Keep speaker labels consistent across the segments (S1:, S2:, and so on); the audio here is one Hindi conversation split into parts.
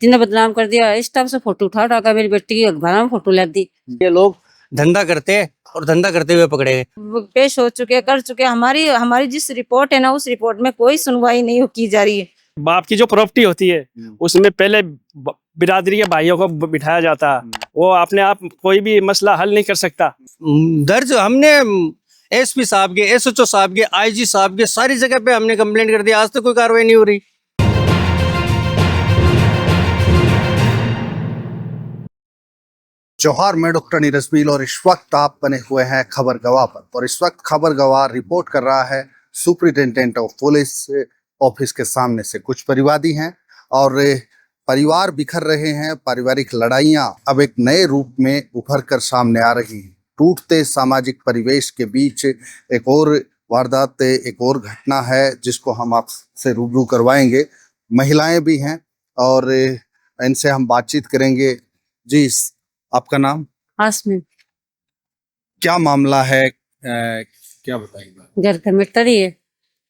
S1: जिन्हें बदनाम कर दिया, इस टाइप से फोटो उठा उठा कर मेरी बेटी की अखबार में फोटो ला दी।
S2: ये लोग धंधा करते हैं और धंधा करते हुए पकड़े गए।
S1: वो पेश हो चुके, कर चुके। हमारी हमारी जिस रिपोर्ट है ना, उस रिपोर्ट में कोई सुनवाई नहीं की जा रही है।
S3: बाप की जो प्रॉपर्टी होती है उसमें पहले बिरादरी के भाइयों को बिठाया जाता है, वो अपने आप कोई भी मसला हल नहीं कर सकता।
S2: दर्ज हमने एसपी साहब के, एसएचओ साहब के, आईजी साहब के, सारी जगह पे हमने कंप्लेंट कर दी, आज तक कोई कार्रवाई नहीं हो रही।
S4: जोहार, मैं डॉक्टर नीरज बील और इस वक्त आप बने हुए हैं खबर गवाह पर। और इस वक्त खबर गवाह रिपोर्ट कर रहा है सुपरिटेंडेंट ऑफ पुलिस ऑफिस के सामने से। कुछ परिवादी हैं और परिवार बिखर रहे हैं। पारिवारिक लड़ाइयां अब एक नए रूप में उभर कर सामने आ रही हैं। टूटते सामाजिक परिवेश के बीच एक और वारदात, एक और घटना है जिसको हम आपसे रूबरू करवाएंगे। महिलाएं भी हैं और इनसे हम बातचीत करेंगे। जी, आपका नाम?
S1: आसमीन।
S4: क्या मामला है, क्या बताएंगे?
S1: घर का मिट्टर ही है,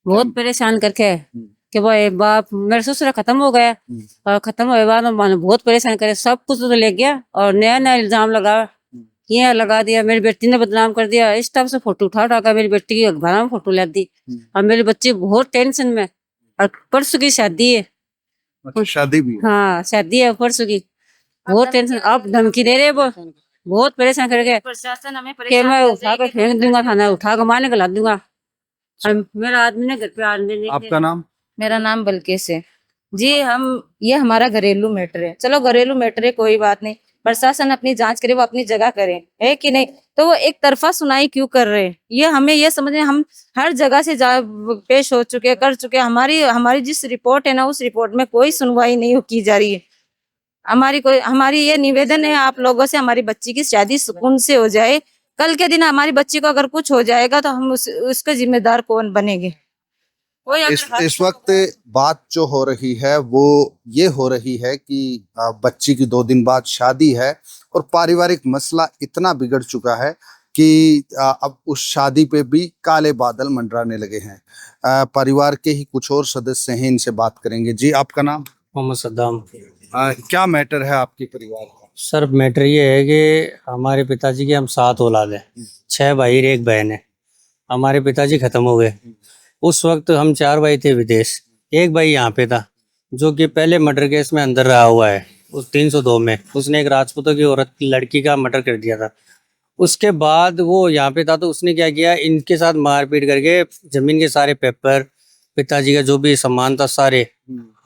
S1: बहुत परेशान करके है कि वो बाप मेरा ससुर खत्म हो गया और खत्म होने बाद मैंने बहुत परेशान करे, सब कुछ तो ले गया और नया नया इल्जाम लगा, ये लगा दिया। मेरी बेटी ने बदनाम कर दिया, इस टाइप से फोटो उठा उठा कर मेरी बेटी की अखबार में फोटो ला दी। और मेरे बच्चे बहुत टेंशन में, और परसों की शादी है।
S4: शादी भी?
S1: हाँ, शादी है परसों की। बहुत टेंशन, अब धमकी दे रहे, वो बहुत परेशान करके प्रशासन हमें मैं उठा कर फेंक दूंगा, थाना उठा कर मारने गला दूंगा। और मेरा आदमी ने घर पे आने नहीं।
S4: आपका नाम?
S5: मेरा नाम बल्किस है जी। ये हमारा घरेलू मैटर है। चलो घरेलू मैटर है, कोई बात नहीं, प्रशासन अपनी जांच करे, वो अपनी जगह करे, है कि नहीं। तो वो एक तरफा सुनाई क्यों कर रहे हैं, ये हमें ये समझे। हम हर जगह से पेश हो चुके, कर चुके। हमारी हमारी जिस रिपोर्ट है ना, उस रिपोर्ट में कोई सुनवाई नहीं की जा रही है। हमारी ये निवेदन है आप लोगों से, हमारी बच्ची की शादी सुकून से हो जाए। कल के दिन हमारी बच्ची को अगर कुछ हो जाएगा तो हम उसके जिम्मेदार कौन बनेंगे?
S4: इस वक्त बात जो हो रही है वो ये हो रही है कि बच्ची की 2 दिन बाद शादी है और पारिवारिक मसला इतना बिगड़ चुका है कि अब उस शादी पे भी काले बादल मंडराने लगे हैं। परिवार के ही कुछ और सदस्य हैं, इनसे बात करेंगे। जी, आपका नाम?
S2: मोहम्मद सद्दाम।
S4: क्या मैटर है आपके परिवार का?
S2: सर, मैटर ये है कि हमारे पिताजी के हम 7 औलाद हैं, 6 भाई और 1 बहन है। हमारे पिताजी खत्म हो गए, उस वक्त हम 4 भाई थे विदेश, 1 भाई यहाँ पे था जो कि पहले मर्डर केस में अंदर रहा हुआ है। उस 302 में उसने एक राजपूतों की औरत लड़की का मर्डर कर दिया था। उसके बाद वो यहाँ पे था तो उसने क्या किया, इनके साथ मारपीट करके जमीन के सारे पेपर, पिताजी का जो भी सामान था सारे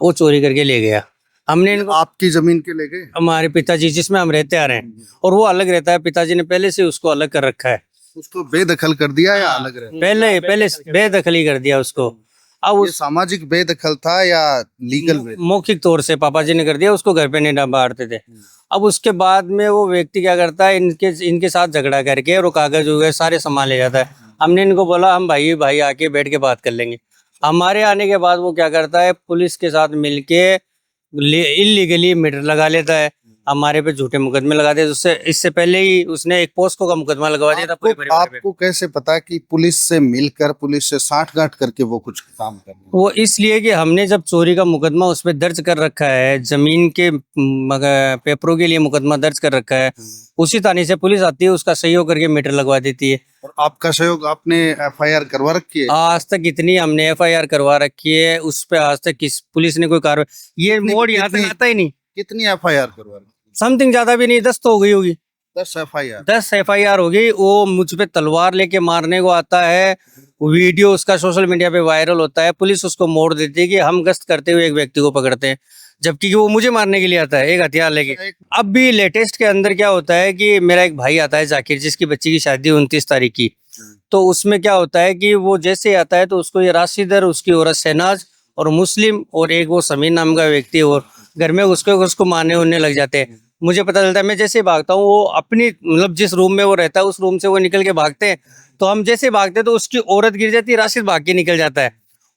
S2: वो चोरी करके ले गया। हमने इनको,
S4: आपकी जमीन के ले गए?
S2: हमारे पिताजी जिसमें हम रहते आ रहे हैं, और वो अलग रहता है। पिताजी ने पहले से उसको अलग कर रखा है।
S4: उसको बेदखल कर दिया या अलग रहे?
S2: पहले बेदखली कर दिया उसको। अब
S4: ये सामाजिक बेदखल था या लीगल बेदखल?
S2: मौखिक तौर से पापा जी ने कर दिया, उसको घर पे नहीं बांटते थे। अब उसके बाद में वो व्यक्ति क्या करता है, इनके साथ झगड़ा करके और वो कागज हो गए सारे सामान ले जाता है। हमने इनको बोला हम भाई आके बैठ के बात कर लेंगे। हमारे आने के बाद वो क्या करता है, पुलिस के साथ मिलके इलीगली मीटर लगा लेता है, हमारे पे झूठे मुकदमे लगा दिए। उससे इससे पहले ही उसने एक पोस्को का मुकदमा लगवा दिया था पूरे परिवार पे।
S4: आपको कैसे पता कि पुलिस से मिलकर, पुलिस से साठगांठ करके वो कुछ काम कर रहे हैं?
S2: वो इसलिए कि हमने जब चोरी का मुकदमा उस पर दर्ज कर रखा है, जमीन के पेपरों के लिए मुकदमा दर्ज कर रखा है, उसी तानी से पुलिस आती है, उसका सहयोग करके मीटर लगवा देती है।
S4: और आपका सहयोग, आपने FIR करवा रखी है?
S2: आज तक इतनी हमने FIR करवा रखी है, उस पे आज तक किस पुलिस ने कोई कार्रवाई, ये मोड़ यहाँ तक आता ही नहीं।
S4: कितनी FIR करवा रखी?
S2: समथिंग ज्यादा भी नहीं, 10 तो हो गई होगी।
S4: 10 FIR?
S2: 10 FIR हो गई। वो मुझ पे तलवार लेके मारने को आता है, वीडियो उसका सोशल मीडिया पे वायरल होता है। पुलिस उसको मोड़ देती है कि हम गश्त करते हुए एक व्यक्ति को पकड़ते हैं, जबकि वो मुझे मारने के लिए आता है एक हथियार लेके। अब भी लेटेस्ट के अंदर क्या होता है कि मेरा एक भाई आता है जाकिर, जिसकी बच्ची की शादी 29 तारीख की। तो उसमें क्या होता है कि वो जैसे आता है तो उसको ये राशिदर, उसकी औरत शहनाज और मुस्लिम और एक वो समीर नाम का व्यक्ति और घर में उसको मारने उड़ने लग जाते हैं। मुझे पता चलता है, मैं जैसे भागता हूँ, वो अपनी मतलब जिस रूम में वो रहता है उस रूम से वो निकल के भागते हैं। तो हम जैसे भागते हैं तो उसकी औरत गिर जाती है, राशिद भाग के निकल जाता है।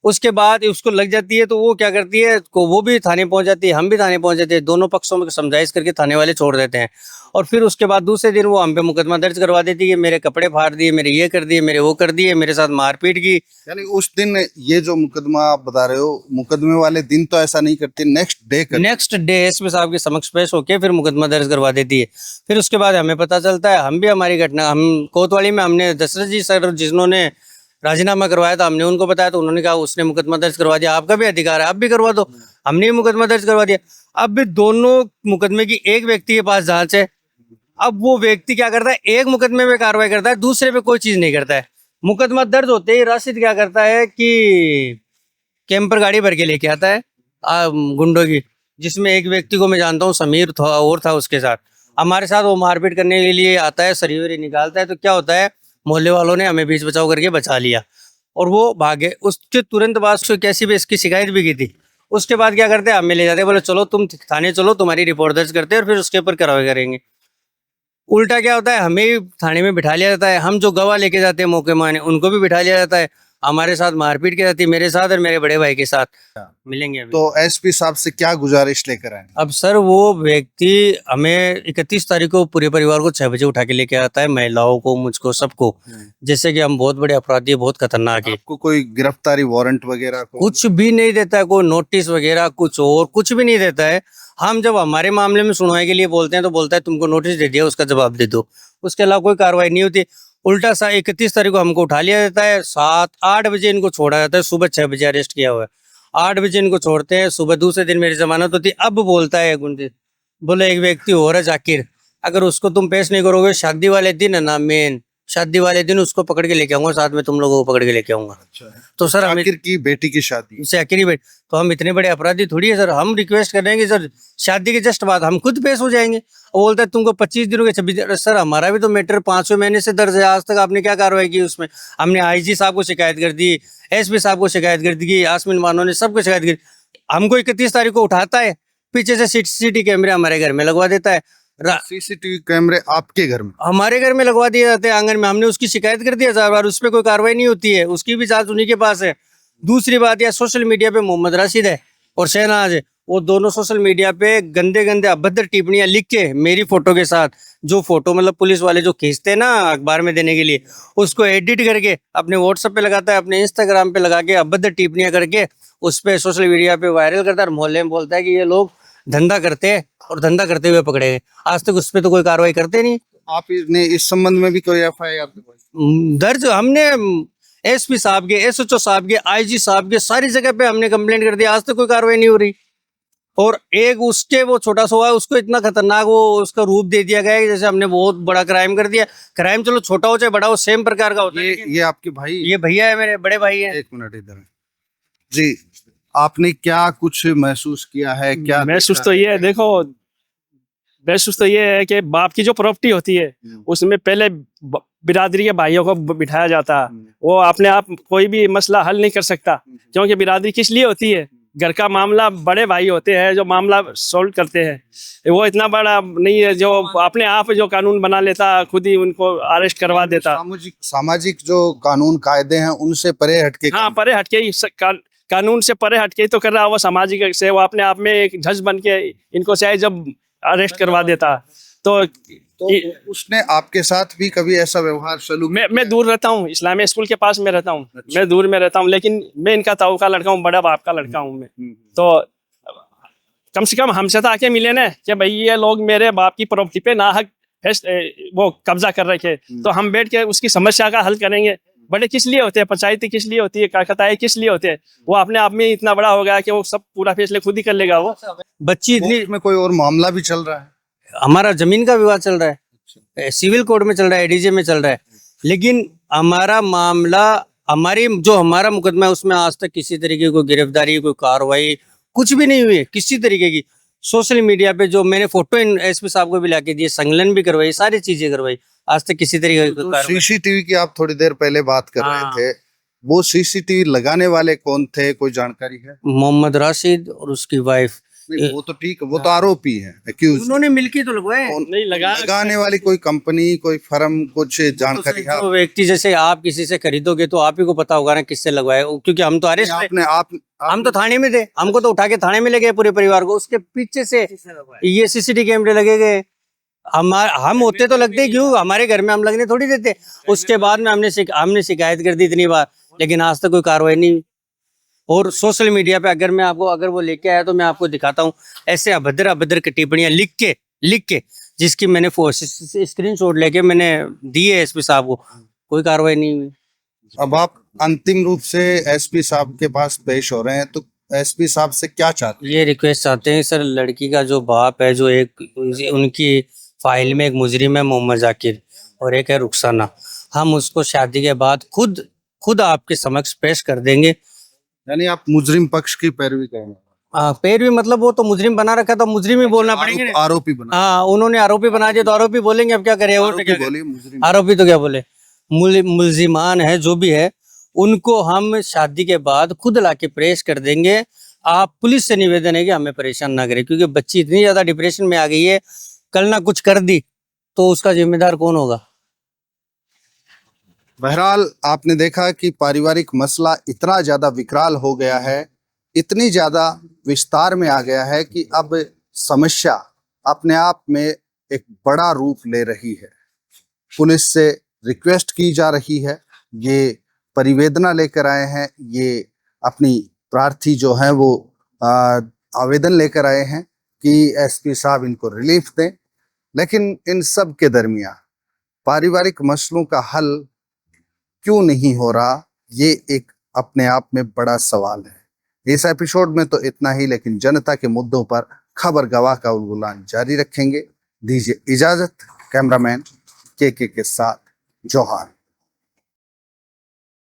S2: उसके बाद उसको लग जाती है तो वो क्या करती है, वो भी थाने पहुंच जाती है, हम भी थाने पहुंच जाते हैं, दोनों पक्षों में समझाइश करके थाने वाले छोड़ देते हैं। और फिर उसके बाद दूसरे दिन वो हम पे मुकदमा दर्ज करवा देती है कि मेरे कपड़े फाड़ दिए, मेरे ये कर दिए, मेरे वो कर दिए, मेरे साथ मारपीट की।
S4: यानी उस दिन ये जो मुकदमा आप बता रहे हो, मुकदमे वाले दिन तो ऐसा नहीं करती, नेक्स्ट डे
S2: एसपी साहब के समक्ष पेश होके फिर मुकदमा दर्ज करवा देती है। फिर उसके बाद हमें पता चलता है, हम भी हमारी घटना, हम कोतवाली में हमने दशरथ जी सर जिन्होंने राजीनामा करवाया था, हमने उनको बताया तो उन्होंने कहा उसने मुकदमा दर्ज करवा दिया, आपका भी अधिकार है, आप भी करवा दो। हमने भी मुकदमा दर्ज करवा दिया। अब भी दोनों मुकदमे की एक व्यक्ति के पास जांच है। अब वो व्यक्ति क्या करता है, एक मुकदमे में कार्रवाई करता है, दूसरे पे कोई चीज नहीं करता है। मुकदमा दर्ज होते ही राशिद क्या करता है कि कैंपर गाड़ी भर के लेके आता है गुंडों की, जिसमें एक व्यक्ति को मैं जानता हूँ, समीर था और था उसके साथ। हमारे साथ वो मारपीट करने के लिए आता है, सरिये निकालता है। तो क्या होता है, मोहल्ले वालों ने हमें बीच बचाव करके बचा लिया और वो भागे। उसके तुरंत बाद उसको कैसी भी इसकी शिकायत भी की थी। उसके बाद क्या करते हैं, हमें ले जाते हैं, बोले चलो तुम थाने चलो, तुम्हारी रिपोर्ट दर्ज करते हैं और फिर उसके ऊपर कार्रवाई करेंगे। उल्टा क्या होता है, हमें थाने में बिठा लिया जाता है, हम जो गवाह लेके जाते हैं मौके माने उनको भी बिठा लिया जाता है। हमारे साथ मारपीट की जाती है, मेरे साथ और मेरे बड़े भाई के साथ। मिलेंगे अभी।
S4: तो एसपी साहब से क्या गुजारिश लेकर आए?
S2: अब सर वो व्यक्ति हमें 31 तारीख को पूरे परिवार को 6 बजे उठा के लेके आता है, महिलाओं को, मुझको, सबको। जैसे कि हम बहुत बड़े अपराधी है, बहुत खतरनाक है।
S4: आपको कोई गिरफ्तारी वारंट वगैरह
S2: कुछ भी नहीं देता है, कोई नोटिस वगैरह कुछ और कुछ भी नहीं देता है। हम जब हमारे मामले में सुनवाई के लिए बोलते हैं तो बोलता है तुमको नोटिस दे दिया, उसका जवाब दे दो। उसके अलावा कोई कार्रवाई नहीं होती। उल्टा 31 तारीख को हमको उठा लिया जाता है, 7-8 बजे इनको छोड़ा जाता है, सुबह 6 बजे अरेस्ट किया हुआ है, 8 बजे इनको छोड़ते हैं, सुबह दूसरे दिन मेरी जमानत होती है। अब बोलता है गुंडे, बोले एक व्यक्ति और है जाकिर, अगर उसको तुम पेश नहीं करोगे शादी वाले दिन है ना, मेन शादी वाले दिन उसको पकड़ के लेके आऊंगा, साथ में तुम लोगों को पकड़ के लेके आऊंगा। तो सर हम
S4: जाकिर की बेटी की शादी,
S2: जाकिर की बेटी, तो हम इतने बड़े अपराधी थोड़ी है सर। हम रिक्वेस्ट कर रहे हैं कि सर शादी के जस्ट बाद हम खुद पेश हो जाएंगे। वो बोलता है तुमको 25 दिनों के 26 दिन। सर हमारा भी तो मैटर 5वें महीने से दर्ज है, आज तक आपने क्या कार्रवाई की उसमें? हमने आईजी साहब को शिकायत कर दी, एसपी साहब को शिकायत कर दी, यास्मीन मानो ने सबको शिकायत की। हमको 31 तारीख को उठाता है, पीछे से सीसीटीवी कैमरे हमारे घर में लगवा देता है।
S4: सीसीटीवी कैमरे आपके घर में?
S2: हमारे घर में लगवा दिए जाते हैं, आंगन में। हमने उसकी शिकायत कर दी 1000 बार, उस पर कोई कार्रवाई नहीं होती है, उसकी भी जांच उन्हीं के पास है। दूसरी बात यह, सोशल मीडिया पे मोहम्मद राशिद है और शहनाज है, वो दोनों सोशल मीडिया पे गंदे गंदे अभद्र टिप्पणियां लिख के मेरी फोटो के साथ, जो फोटो मतलब पुलिस वाले जो खींचते हैं ना अखबार में देने के लिए, उसको एडिट करके अपने व्हाट्सएप पे लगाता है, अपने इंस्टाग्राम पे लगा के अभद्र टिप्पणियां करके उस पर सोशल मीडिया पे वायरल करता है और मोहल्ले में बोलता है कि ये लोग धंधा करते हैं और धंधा करते हुए पकड़े गए। आज तक उस पर तो कोई कार्रवाई करते नहीं।
S4: आपने इस संबंध में भी कोई एफआईआर
S2: दर्ज हमने एसपी साहब के, एसएचओ साहब के, आईजी साहब के, सारी जगह पे हमने कंप्लेंट कर दी, आज तक कोई कार्रवाई नहीं हो रही। और एक उसके वो छोटा सा हुआ है, उसको इतना खतरनाक वो उसका रूप दे दिया गया है जैसे हमने बहुत बड़ा क्राइम कर दिया। क्राइम चलो छोटा हो चाहे बड़ा हो, सेम प्रकार का होता है।
S4: ये आपके भाई?
S2: ये भैया है, मेरे बड़े भाई है।
S4: एक मिनट इधर जी, आपने क्या कुछ महसूस किया है? क्या
S3: महसूस तो ये है, देखो महसूस तो ये है कि बाप की जो प्रॉपर्टी होती है उसमें पहले बिरादरी के भाइयों को बिठाया जाता है। वो अपने आप कोई भी मसला हल नहीं कर सकता, क्योंकि बिरादरी किस लिए होती है? घर का मामला बड़े भाई होते हैं जो मामला सॉल्व करते हैं। वो इतना बड़ा नहीं है जो अपने आप जो कानून बना लेता, खुद ही उनको अरेस्ट करवा देता।
S4: सामाजिक जो कानून कायदे हैं उनसे परे हटके,
S3: हाँ परे हटके ही कानून से परे हटके ही तो कर रहा है वो। सामाजिक से वो अपने आप में एक जज बन के इनको चाहे जब अरेस्ट करवा देता। तो
S4: उसने आपके साथ भी कभी ऐसा व्यवहार सलूक?
S3: मैं दूर रहता हूँ, इस्लामिया स्कूल के पास में रहता हूँ। अच्छा। मैं दूर में रहता हूँ, लेकिन मैं इनका ताऊ का लड़का हूँ, बड़ा बाप का लड़का हूँ मैं। तो कम से कम हमसे तो आके मिले ना कि भाई ये लोग मेरे बाप की प्रॉपर्टी पे नाहक वो कब्जा कर रखे, तो हम बैठ के उसकी समस्या का हल करेंगे। बड़े किस लिए होते हैं, पंचायती किस लिए होती है, काकताई किस लिए होते हैं? वो अपने आप में इतना बड़ा हो गया कि वो सब पूरा फैसले खुद ही कर लेगा। वो
S2: बच्ची इतनी
S4: में कोई और मामला भी चल रहा है?
S2: हमारा जमीन का विवाद चल रहा है, सिविल कोर्ट में चल रहा है, एडीजे में चल रहा है, लेकिन हमारा मामला, हमारा मुकदमा है उसमें आज तक किसी तरीके की कोई गिरफ्तारी, कोई कार्रवाई कुछ भी नहीं हुई है किसी तरीके की। सोशल मीडिया पे जो मैंने फोटो एसपी साहब को भी लाके दिए, संकलन भी करवाई, सारी चीजें करवाई, आज तक किसी तरीके की
S4: सीसीटीवी की आप थोड़ी देर पहले बात कर रहे थे, वो सीसीटीवी लगाने वाले कौन थे, कोई जानकारी है?
S2: मोहम्मद राशिद और उसकी वाइफ,
S4: नहीं, वो तो ठीक है, वो तो आरोपी है, एक्यूज।
S2: उन्होंने मिलके तो लगवाए।
S3: नहीं लगाया।
S4: लगाने वाली कोई कंपनी, कोई फर्म, कुछ जानकारी है?
S2: तो व्यक्ति जैसे आप किसी से खरीदोगे तो आप ही को पता होगा ना किससे लगवाए, क्योंकि हम तो अरेस्ट
S4: आपने आप
S2: हम तो थाने में थे, हमको तो उठा के थाने में ले गए पूरे परिवार को। उसके पीछे से ये सीसीटीवी कैमरे लगे गए। हम होते तो लगते क्यों, हमारे घर में हम लगने थोड़ी देते। उसके बाद में हमने शिकायत कर दी इतनी बार, लेकिन आज तक कोई कार्रवाई नहीं। और सोशल मीडिया पे अगर वो लेके आया तो मैं आपको दिखाता हूँ, ऐसे अभद्र की टिप्पणियां लिख के जिसकी मैंने स्क्रीनशॉट लेके मैंने दिए एसपी साहब को, कोई कार्रवाई नहीं हुई।
S4: अब आप अंतिम रूप से एसपी साहब के पास पेश हो रहे हैं, तो एसपी साहब से क्या चाहते हैं?
S2: ये रिक्वेस्ट चाहते हैं सर, लड़की का जो बाप है, जो एक उनकी फाइल में एक मुजरिम है मोहम्मद जाकिर और एक है रुखसाना, हम उसको शादी के बाद खुद आपके समक्ष पेश कर देंगे।
S4: यानी आप मुजरिम पक्ष की पैरवी करेंगे?
S2: पैरवी मतलब वो तो मुजरिम बना रखा था, मुजरिम ही बोलना पड़ेगा।
S4: आरोपी बना।
S2: हाँ, उन्होंने आरोपी बना दिया तो आरोपी बोलेंगे, अब क्या करें। और क्या
S4: बोलिए, मुजरिम।
S2: आरोपी तो क्या बोले, मुलजिमान है जो भी है, उनको हम शादी के बाद खुद लाके पेश कर देंगे। आप पुलिस से निवेदन है कि हमें परेशान ना करें, क्योंकि बच्ची इतनी ज्यादा डिप्रेशन में आ गई है, कल ना कुछ कर दी तो उसका जिम्मेदार कौन होगा।
S4: बहरहाल आपने देखा कि पारिवारिक मसला इतना ज्यादा विकराल हो गया है, इतनी ज्यादा विस्तार में आ गया है कि अब समस्या अपने आप में एक बड़ा रूप ले रही है। पुलिस से रिक्वेस्ट की जा रही है, ये परिवेदना लेकर आए हैं, ये अपनी प्रार्थी जो है वो आवेदन लेकर आए हैं कि एसपी साहब इनको रिलीफ दें। लेकिन इन सब के दरमियान पारिवारिक मसलों का हल क्यों नहीं हो रहा, ये एक अपने आप में बड़ा सवाल है। इस एपिसोड में तो इतना ही, लेकिन जनता के मुद्दों पर खबर गवाह का उलगुलान जारी रखेंगे। दीजिए इजाजत। कैमरामैन के साथ जोहार।